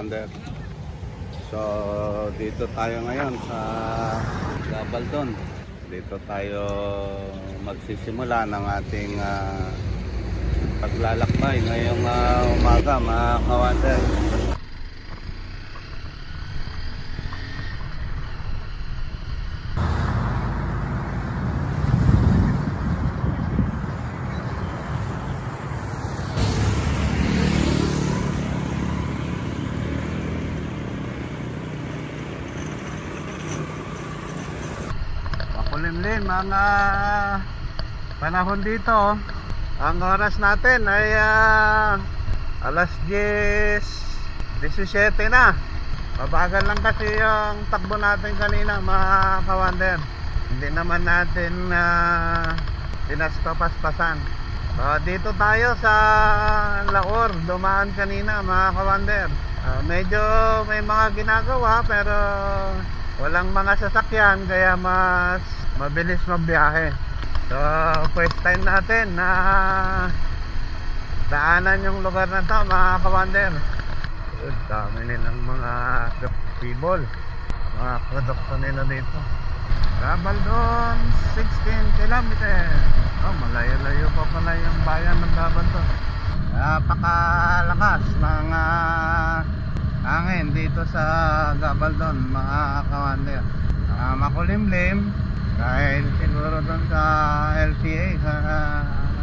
kawander. So dito tayo ngayon sa Gabaldon. Dito tayo magsisimula ng ating paglalakbay ngayong umaga, mga kawander. Makulimlim mga panahon dito. Ang oras natin ay alas 10:17 na. Mabagal lang kasi yung takbo natin kanina, mga kawander. Hindi naman natin pinaspasan. So, dito tayo sa Laor, dumaan kanina, mga kawander. Medyo may mga ginagawa pero walang mga sasakyan, kaya mas mabilis magbiyahe. So first time natin na daanan yung lugar na to, mga kawander. Dami nilang mga people, mga produkto nila dito. Gabaldon, 16 kilometers. Oh, malayo-layo pa pala yung bayan ng Gabaldon. Napakalakas ng hangin dito sa Gabaldon, mga kawander. Makulimlim dahil siguro doon sa LCA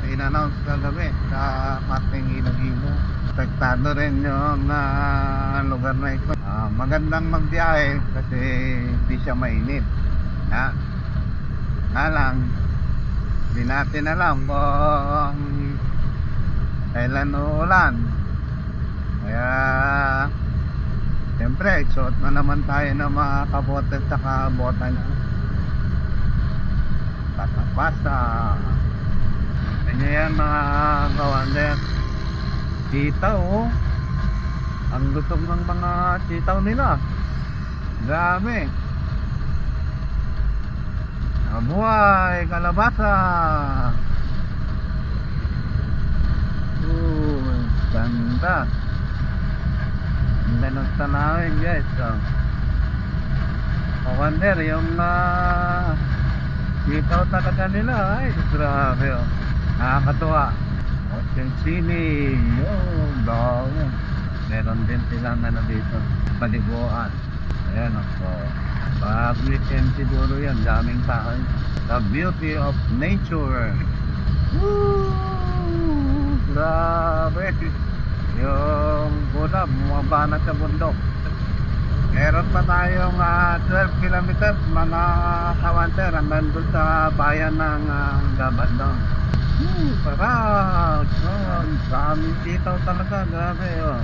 in-announce kagabi sa Marting Iloilo. Apektado rin yung lugar na ito. Magandang magbiyahe kasi hindi siya mainit. Lang, hindi natin alam kung kailan uulan. Kaya siyempre, suot na naman tayo ng mga kabote at kabotan. Basta ganyan yan, mga kawander. Sitaw, oh. Ang gutom ng mga sitaw nila. Dami. Buhay, kalabasa. Ganda. Ganda ng tanawin, guys. Kawander, yung sitaw talaga nila, ay grabe, oh. Nakakatuwa. Ocean City, oh, dami. Meron din silang dito, paliguan. Ayan, ako. Pag weekend siguro yan, daming tao. The beauty of nature. Woo! Grabe. Yung bunab, bumabanat sa bundok. Meron pa tayong 12 kilometers, mga kawander, hanggang doon sa bayan ng Gabaldon. Parang daming sitaw talaga, grabe, oh.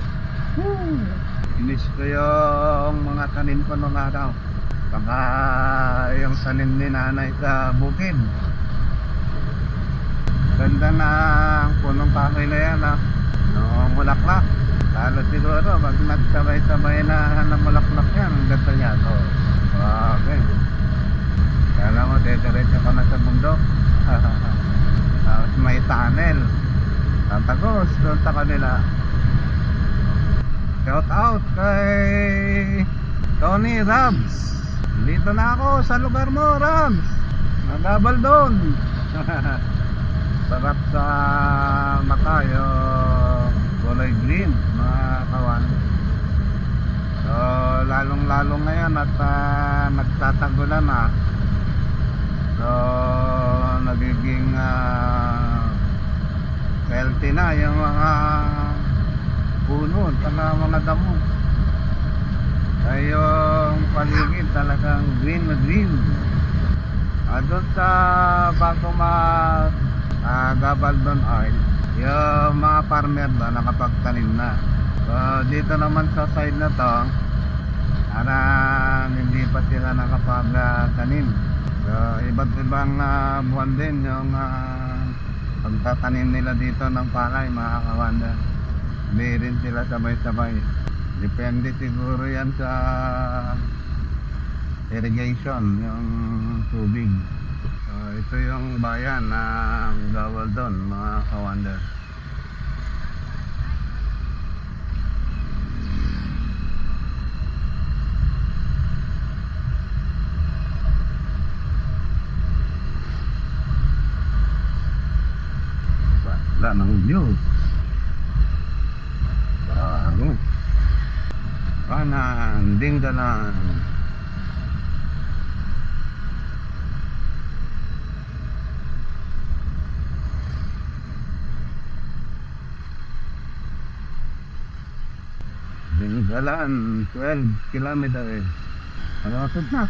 Inis ko yung mga tanim ko nung araw. Saka yung tanim ni nanay sa bukid. Ganda na ang punong kahoy na yan, noong mulaklak. Lalo siguro pag nagsabay-sabay na namulaklak yan, ang ganda niya. So, okay. Kala mo, diretso ka na sa bundok. Tapos may tunnel. Tatagos doon sa kanila. Shout out kay Tony Rabs. Dito na ako sa lugar mo, Rabs. Gabaldon. Sarap sa mata yung kulay green, mga kawan. So lalong-lalong ngayon at nagtatagulan na. So nagiging healthy na yung mga puno at mga damo. Ay yung paligid talagang green na green. Doon sa bago Gabaldon Oil, yung mga farmer doon nakapagtanim na. So dito naman sa side na to, parang hindi pa sila nakapagtanim. So iba't ibang buwan din yung pagtatanim nila dito ng palay, mga kawander. Hindi rin sila sabay-sabay. Depende siguro yan sa irrigation, yung tubig. Ito yung bayan ng Gabaldon, mga kawander. ng view. Bago. Kanan, Dingalan. Dingalan, 12 kilometers. Malapit na.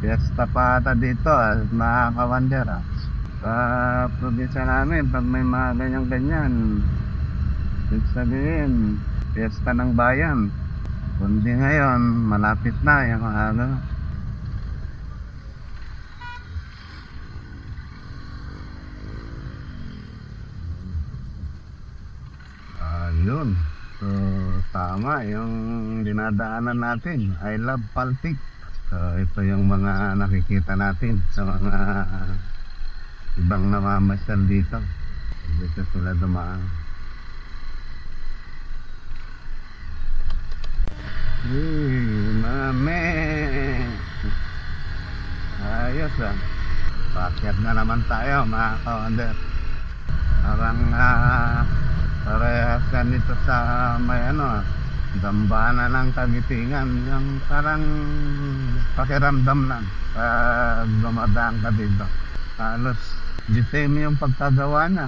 Fiesta pa ata dito, mga kawander. Sa probinsya namin, pag may mga ganyan-ganyan, ibig sabihin, fiesta ng bayan. Kundi ngayon, malapit na yung ano. Ayun. So, tama yung dinadaanan natin. I love Paltik. So, ito yung mga nakikita natin sa mga ibang namamasyal dito. Dito sila dumaan. Mame! Ayos ah. Pakyat na naman tayo mga kawander. Parang parehas yan ito sa may ano, dambana ng Tagitingan, yung parang pakiramdam lang pag dumadaan ka dito. Halos ditem yung pagkagawa na.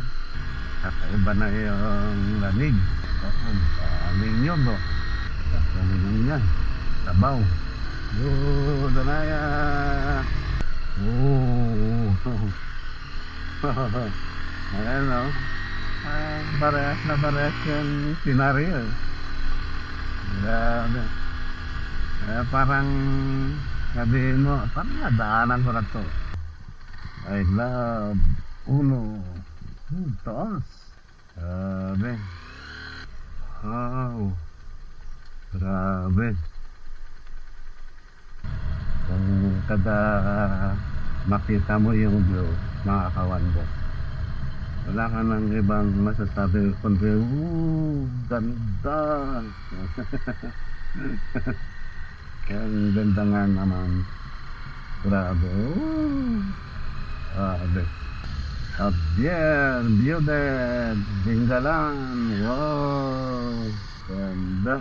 Kakaiba na yung lamig. Aming nyogo. Kakaiba niya. Sabaw. Danaya. Ayan o. Parehas na parehas yung senaryo. Grabe. Parang sabihin mo, parang nadaanan ko na to. I love Uno. Taas. Grabe. Wow. Grabe. Kung kada makita mo yung view, mga kawander, wala ka nang ibang masasabi kundi, ganda. Ang ganda nga naman. Grabe. Grabe. Javier, Biodet, Dingalan. Wow. Ganda.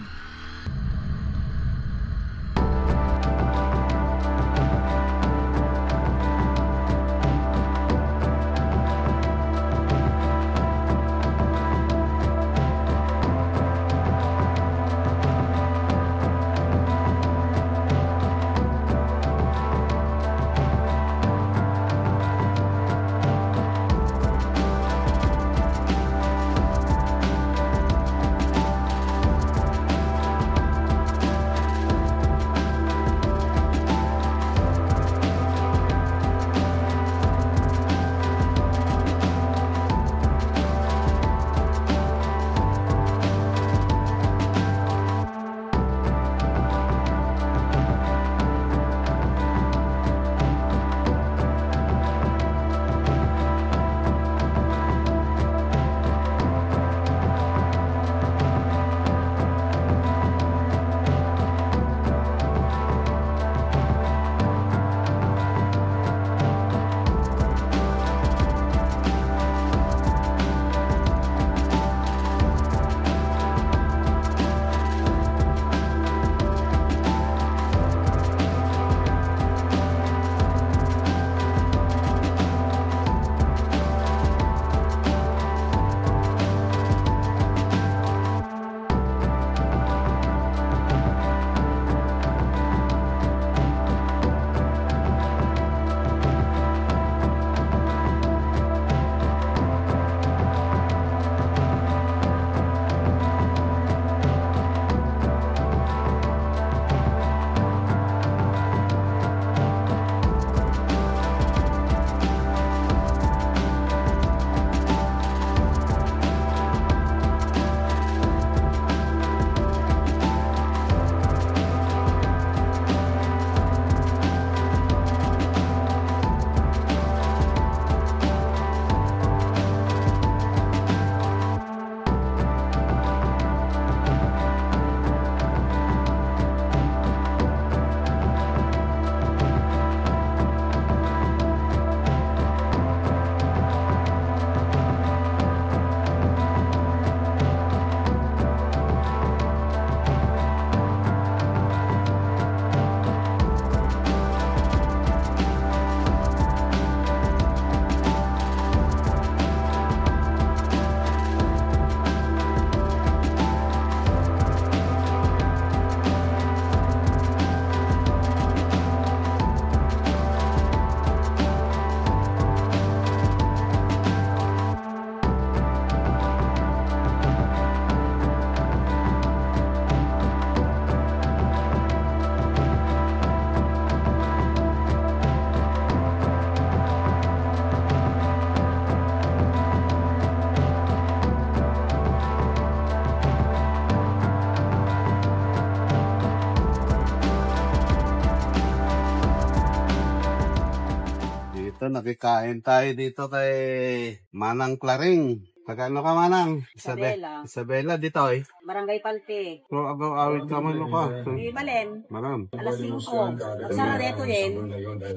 Ito, nakikain tayo dito kay Manang Claring. Pagano ka, Manang? Isabela dito eh. Barangay Palte. So, agaw-awit ka man ka. Di Malen. Maram. Alas 5. Magsara reto din.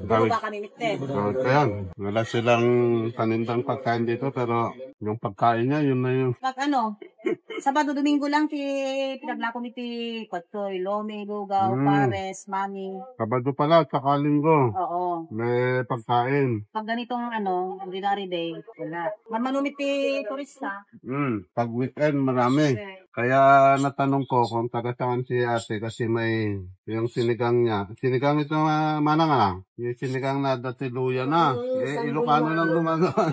Puro ba kami mitte? So, kaya, wala silang kanindang pagkain dito, pero yung pagkain niya, yun na yun. Pag ano, Sabado, Domingo lang pinaglako ni Kotsoy, Lome, Lugaw, Pares, Mami. Sabado pala, tsaka linggo. Oo. May pagkain. Pag ganitong ordinary day, wala. Manmanumit ti turista. Pag weekend, marami. Kaya natanong ko kung taga saan si ate kasi may yung sinigang niya. Sinigang ito Manang lang. Yung sinigang na dati luya na. Ilocano lang gumagawa.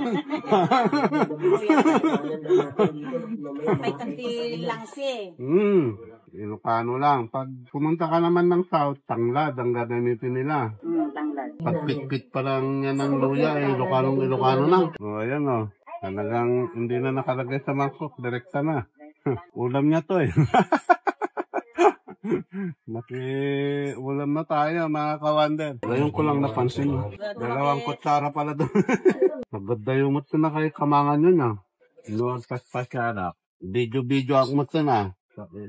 May kanti lang siya. Ilocano lang. Pag pumunta ka naman ng South, tanglad ang gagamitin nila. Tanglad. Pag pitpit pa lang yan ng luya, Ilocano na. O, ayan o. Talagang hindi na nakalagay sa mangkok. Direkta na. Ulam niya to eh. Ulam na tayo mga kawander. Ngayon ko lang napansin. 2 kutsara pala doon. Nagdayumot ko na kay kamangan yun ah. Inuwag paspasyara. Video ako mo ito na.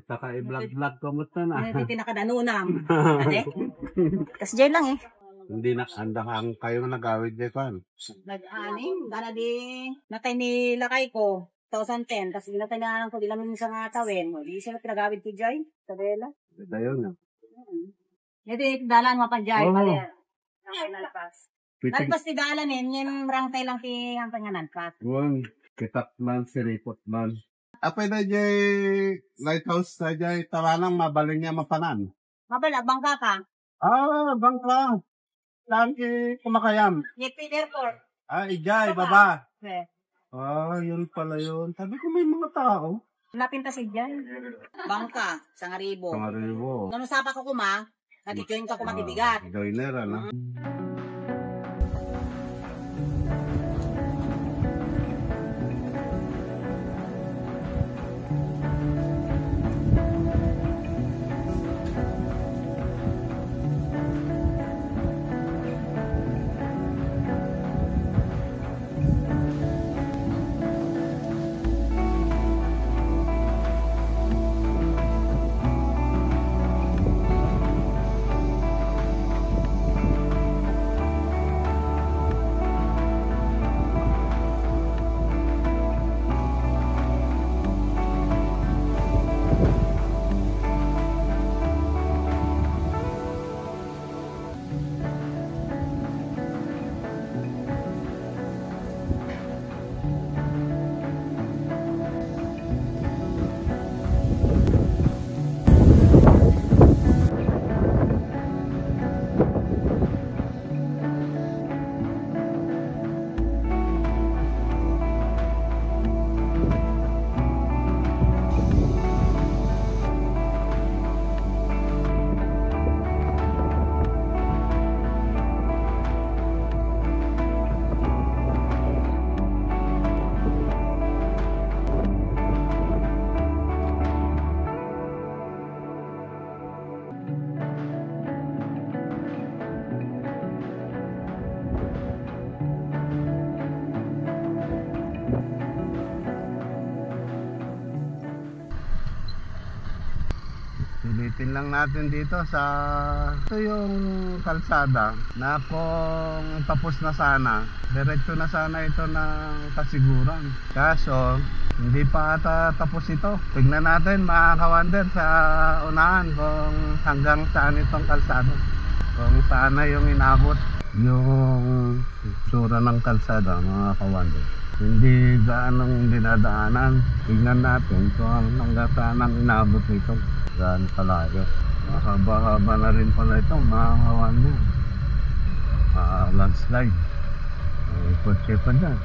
Saka i-vlog ko mo ito na. Hindi pinakadanunam. Kasi dyan lang eh. Hindi na andang kayo nag-awid dyan kan. Nag-aning. Gana di natay ni lakay ko. 2010. Tapos natay na ko. Di lang sa nga tawin. Di siya pinag-awid ko dyan. Sabela. Ito yun ah. Hindi dalan mo pa dyan. Oo. Rangkay nalpas. Nalpas ti dalan eh. Yung rangkay lang ti ang panganalpas. Kitak man, siripot man. Apay na dyan, lighthouse na dyan, tawanang mabaling niya mapanan. Mabala, bangka ka. Bangka. Saan kumakayam? Yepit Airport. Ijay, baba. Okay. Yun pala yun. Sabi ko may mga tao. Lapin ta si dyan. Bangka, Sangaribo. Sangaribo. Nung sapa ko kuma, nati-join ka kumatibigat. Joiner, ano? Pilitin lang natin dito sa ito yung kalsada na kung tapos na sana, diretso na sana ito ng kasiguran. Kaso hindi pa ata tapos ito. Tignan natin mga kawander sa unahan kung hanggang saan itong kalsada, kung saan na yung inabot yung sura ng kalsada mga kawander. Hindi gaanong dinadaanan. Tignan natin kung hanggang saan ang inabot nito. Gaan palayo. Mahaba-haba na rin pala ito, mga kawander. Landslide. Kotse pa dyan.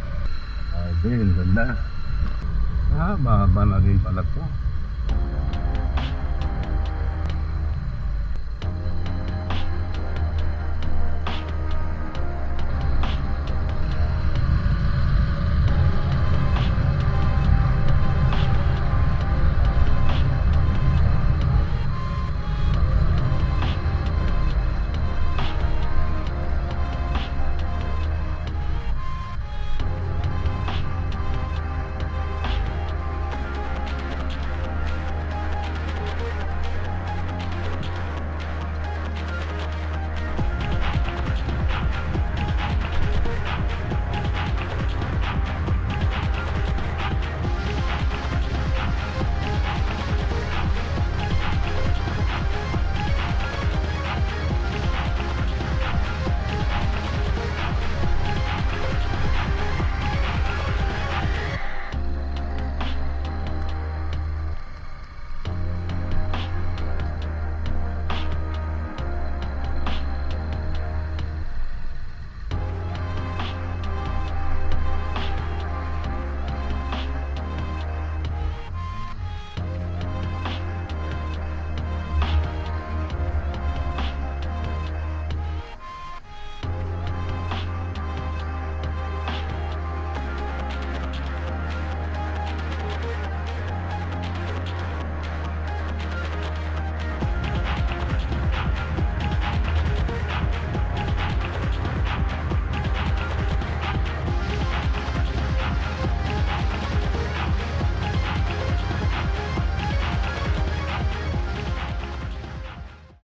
Ang ganda. Mahaba-haba na rin pala ito.